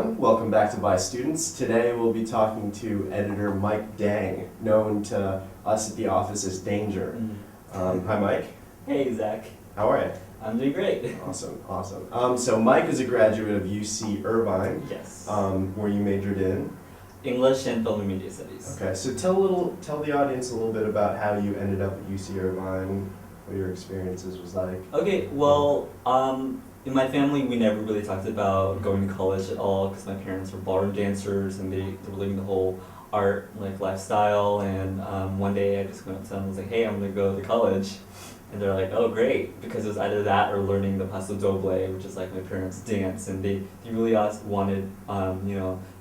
everyone. Welcome back to ByStudents. Today we'll be talking to editor Mike Dang, known to us at the office as Danger. Hi, Mike. Hey, Zach. How are you? I'm doing great. Awesome. So Mike is a graduate of UC Irvine. Yes. Where you majored in. English and Film and Media Studies. Okay, so tell the audience a little bit about how you ended up at UC Irvine, what your experiences was like. Okay, well, in my family, we never really talked about going to college at all because my parents were ballroom dancers and they were living the whole art lifestyle. And one day I just went up to them and was like, "Hey, I'm gonna go to college," and they're like, "Oh, great!" Because it was either that or learning the Paso Doble, which is like my parents' dance, and they really wanted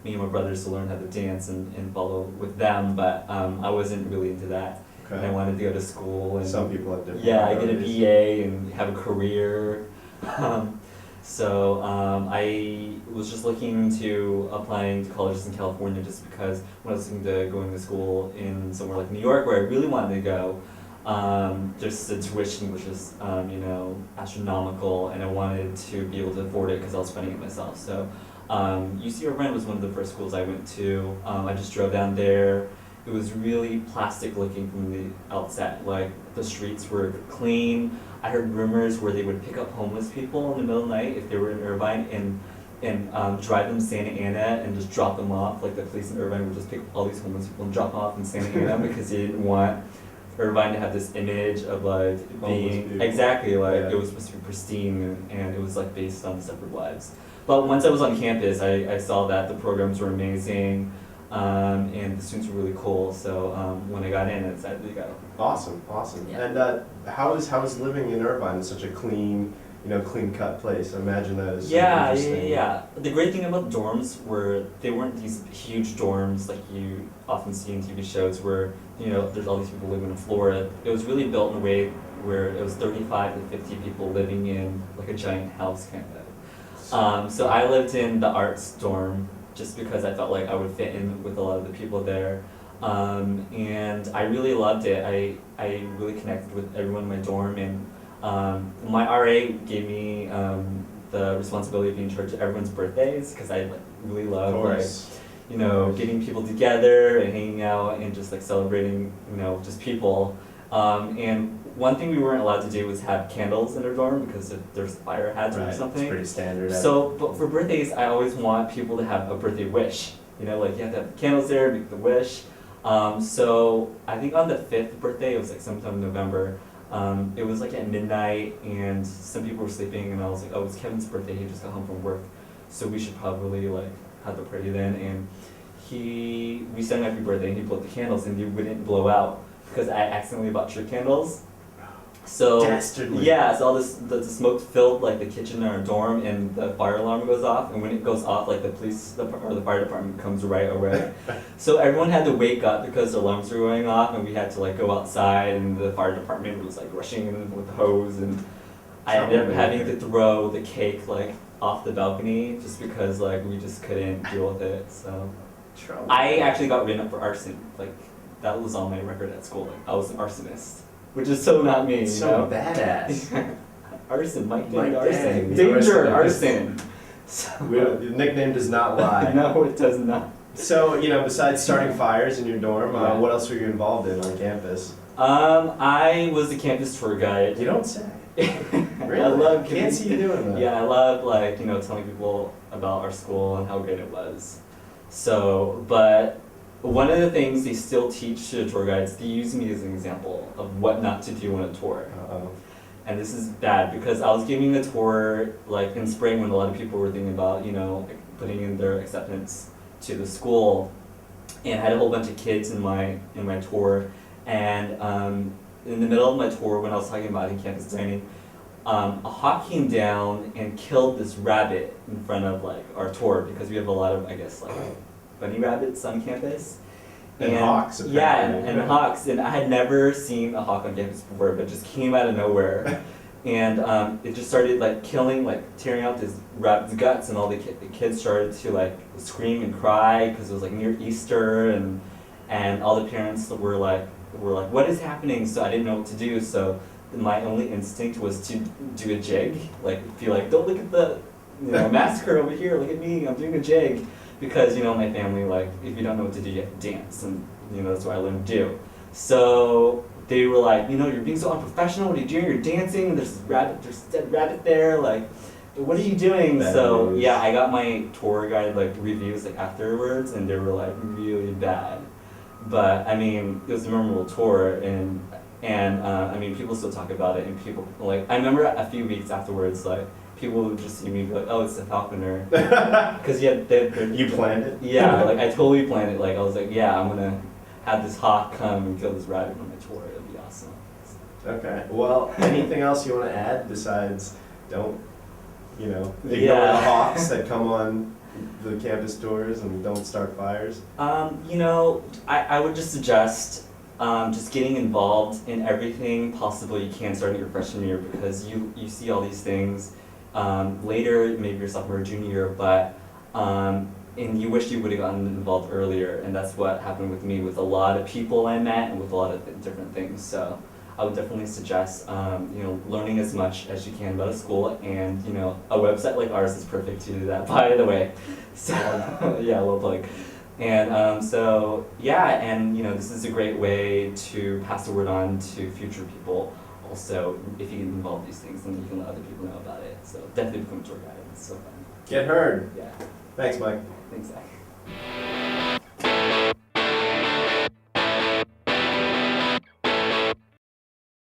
me and my brothers to learn how to dance and follow with them, but I wasn't really into that. Okay. And I wanted to go to school and Some people have different I get a priorities. BA and have a career. So I was just looking into applying to colleges in California just because when I was looking to going to school in somewhere like New York where I really wanted to go, just the tuition was just astronomical, and I wanted to be able to afford it because I was funding it myself. So UC Irvine was one of the first schools I went to. I just drove down there. It was really plastic looking from the outset. Like the streets were clean. I heard rumors where they would pick up homeless people in the middle of the night if they were in Irvine and drive them to Santa Ana and just drop them off. Like the police in Irvine would just pick up all these homeless people and drop them off in Santa Ana because they didn't want Irvine to have this image of like being people. exactly like Yeah. it was supposed to be pristine and it was like based on separate lives. But once I was on campus, I saw that the programs were amazing. And the students were really cool, so when I got in, I decided to go. Awesome. Yeah. And how is living in Irvine in such a clean cut place? I imagine that is super interesting. Yeah. The great thing about dorms were they weren't these huge dorms like you often see in TV shows where there's all these people living on the floor. It was really built in a way where it was 35 to 50 people living in like a giant house kind of. So I lived in the arts dorm, just because I felt like I would fit in with a lot of the people there. And I really loved it. I really connected with everyone in my dorm, and my RA gave me the responsibility of being in charge of everyone's birthdays, because I really love getting people together and hanging out and just like celebrating just people. And one thing we weren't allowed to do was have candles in our dorm because if there's fire hazard or something. It's pretty standard. So, but for birthdays, I always want people to have a birthday wish. You have to have candles there, make the wish. So I think on the 5th birthday, it was like sometime in November, it was like at midnight and some people were sleeping and I was like, oh, it's Kevin's birthday, he just got home from work. So we should probably have the party then. And we sang happy birthday and he blew up the candles and they wouldn't blow out because I accidentally bought trick candles. So Dastardly. Yeah, so all the smoke filled like the kitchen in our dorm, and the fire alarm goes off. And when it goes off, like the fire department comes right away. So everyone had to wake up because the alarms were going off, and we had to go outside. And the fire department was rushing in with the hose, and I ended up having to throw the cake off the balcony just because we just couldn't deal with it. So I actually got written up for arson. That was on my record at school. I was an arsonist. Which is so not me, so badass. Arson, Mike Dang, Arson. the Danger, arson. arson. So, The nickname does not lie. no, it does not. So, besides starting fires in your dorm, Yeah. what else were you involved in on campus? I was a campus tour guide. You don't say. Really? I love Can't see you doing that. Yeah, I love telling people about our school and how great it was. So, but one of the things they still teach to tour guides, they use me as an example of what not to do on a tour. Uh-oh. And this is bad because I was giving a tour in spring when a lot of people were thinking about putting in their acceptance to the school, and I had a whole bunch of kids in my tour. And in the middle of my tour, when I was talking about in-campus dining, a hawk came down and killed this rabbit in front of our tour because we have a lot of bunny rabbits on campus. And hawks, apparently. Yeah, and hawks. And I had never seen a hawk on campus before, but it just came out of nowhere. And it just started killing, tearing out this rabbit's guts, and all the kids started to scream and cry because it was near Easter, and all the parents were like, what is happening? So I didn't know what to do. So my only instinct was to do a jig, don't look at the massacre over here, look at me, I'm doing a jig. Because, my family, like, if you don't know what to do, you have to dance, and, that's what I learned to do. So, they were like, you're being so unprofessional, what are you doing? You're dancing, and there's a dead rabbit there, like, what are you doing? Bad So, news. yeah, I got my tour guide, like, reviews, like, afterwards, and they were, like, really bad. But, I mean, it was a memorable tour, and I mean, people still talk about it, and people, like, I remember a few weeks afterwards, like, people would just see me and be like, oh, it's the falconer. Because, yeah, You planned it? yeah, like, I totally planned it. Like, I was like, yeah, I'm gonna have this hawk come and kill this rabbit on my tour. It'll be awesome. Okay. Well, anything else you want to add besides don't, ignore the Yeah. hawks that come on the campus tours and don't start fires? I would just suggest just getting involved in everything possible you can starting your freshman year, because you see all these things later, maybe your sophomore or junior year, but and you wish you would have gotten involved earlier, and that's what happened with me with a lot of people I met and with a lot of different things. So I would definitely suggest learning as much as you can about a school, and a website like ours is perfect to do that, by the way. So yeah, a little plug. And so yeah, and this is a great way to pass the word on to future people. Also, if you get involved in these things, then you can let other people know about it. So definitely become a tour guide. It's so fun. Get heard. Yeah. Thanks, Mike. Thanks, Zach.